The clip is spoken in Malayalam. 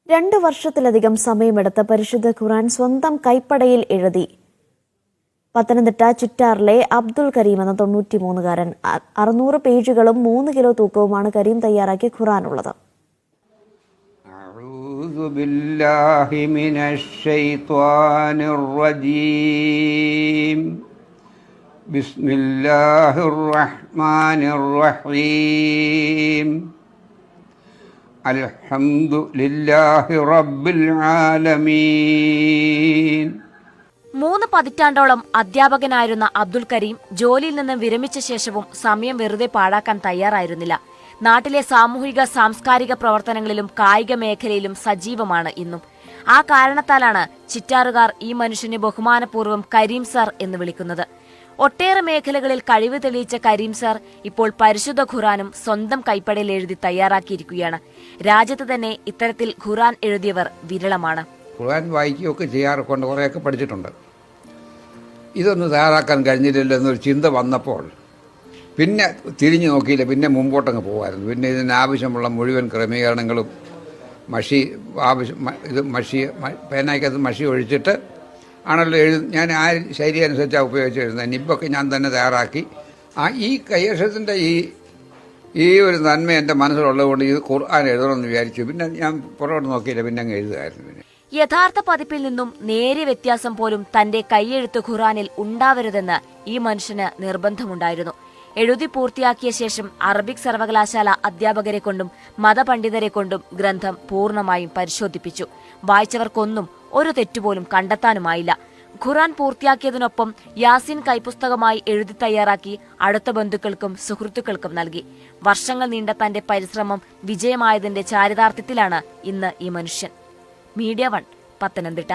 2 വർഷത്തിലധികം സമയമെടുത്ത പരിശുദ്ധ ഖുർആൻ സ്വന്തം കൈപ്പടയിൽ എഴുതി പത്തനംതിട്ട ചിറ്റാറിലെ അബ്ദുൽ കരീം എന്ന 93-കാരൻ. 600 പേജുകളും 3 കിലോ തൂക്കവുമാണ് കരീം തയ്യാറാക്കിയ ഖുർആനുള്ളത്. അഊദു ബില്ലാഹി മിനശ് ശൈത്വാനിർ റജീം. ബിസ്മില്ലാഹിർ റഹ്മാനിർ റഹീം. അൽഹംദുലില്ലാഹി റബ്ബിൽ ആലമീൻ. 3 പതിറ്റാണ്ടോളം അധ്യാപകനായിരുന്ന അബ്ദുൽ കരീം ജോലിയിൽ നിന്ന് വിരമിച്ച ശേഷവും സമയം വെറുതെ പാഴാക്കാൻ തയ്യാറായിരുന്നില്ല. നാട്ടിലെ സാമൂഹിക സാംസ്കാരിക പ്രവർത്തനങ്ങളിലും കായിക മേഖലയിലും സജീവമാണ് ഇന്നും. ആ കാരണത്താലാണ് ചിറ്റാറുകാർ ഈ മനുഷ്യനെ ബഹുമാനപൂർവ്വം കരീം സർ എന്ന് വിളിക്കുന്നത്. ഒട്ടേറെ മേഖലകളിൽ കഴിവ് തെളിയിച്ച കരീം സർ ഇപ്പോൾ പരിശുദ്ധ ഖുർആനും സ്വന്തം കൈപ്പടയിൽ എഴുതി തയ്യാറാക്കിയിരിക്കുകയാണ്. രാജ്യത്ത് തന്നെ ഇത്തരത്തിൽ ഖുർആൻ എഴുതിയവർ വിരളമാണ്. ഖുർആൻ വായിക്കുകയൊക്കെ ചെയ്യാറൊക്കെ കുറേയൊക്കെ പഠിച്ചിട്ടുണ്ട്. ഇതൊന്നും തയ്യാറാക്കാൻ കഴിഞ്ഞില്ലല്ലോ എന്നൊരു ചിന്ത വന്നപ്പോൾ പിന്നെ തിരിഞ്ഞു നോക്കിയില്ല, പിന്നെ മുമ്പോട്ടങ്ങ് പോകുമായിരുന്നു. പിന്നെ ഇതിനാവശ്യമുള്ള മുഴുവൻ ക്രമീകരണങ്ങളും പേനയ്ക്കകത്ത് മഷി ഒഴിച്ചിട്ട് ആണല്ലോ ഞാൻ ആ ശൈലി അനുസരിച്ചാണ് ഉപയോഗിച്ച് എഴുതുന്നത്. നിബൊക്കെ ഞാൻ തന്നെ തയ്യാറാക്കി ഈ കൈയക്ഷരത്തിൻ്റെ ഈ ഒരു നന്മ എൻ്റെ മനസ്സിലുള്ളതുകൊണ്ട് ഇത് ഖുർആൻ എഴുതണമെന്ന് വിചാരിച്ചു. പിന്നെ ഞാൻ പുറകോട്ട് നോക്കിയില്ല, പിന്നെ അങ്ങ് എഴുതുമായിരുന്നു. പിന്നെ യഥാർത്ഥ പതിപ്പിൽ നിന്നും നേരിയ വ്യത്യാസം പോലും തന്റെ കൈയെഴുത്ത് ഖുർആനിൽ ഉണ്ടാവരുതെന്ന് ഈ മനുഷ്യന് നിർബന്ധമുണ്ടായിരുന്നു. എഴുതി പൂർത്തിയാക്കിയ ശേഷം അറബിക് സർവകലാശാല അധ്യാപകരെ കൊണ്ടും മതപണ്ഡിതരെ കൊണ്ടും ഗ്രന്ഥം പൂർണ്ണമായും പരിശോധിപ്പിച്ചു. വായിച്ചവർക്കൊന്നും ഒരു തെറ്റുപോലും കണ്ടെത്താനുമായില്ല. ഖുർആൻ പൂർത്തിയാക്കിയതിനൊപ്പം യാസീൻ കൈപ്പുസ്തകമായി എഴുതി തയ്യാറാക്കി അടുത്ത ബന്ധുക്കൾക്കും സുഹൃത്തുക്കൾക്കും നൽകി. വർഷങ്ങൾ നീണ്ട തന്റെ പരിശ്രമം വിജയമായതിന്റെ ചാരിതാർത്ഥ്യത്തിലാണ് ഇന്ന് ഈ മനുഷ്യൻ. മീഡിയ 1 പത്തനംതിട്ട.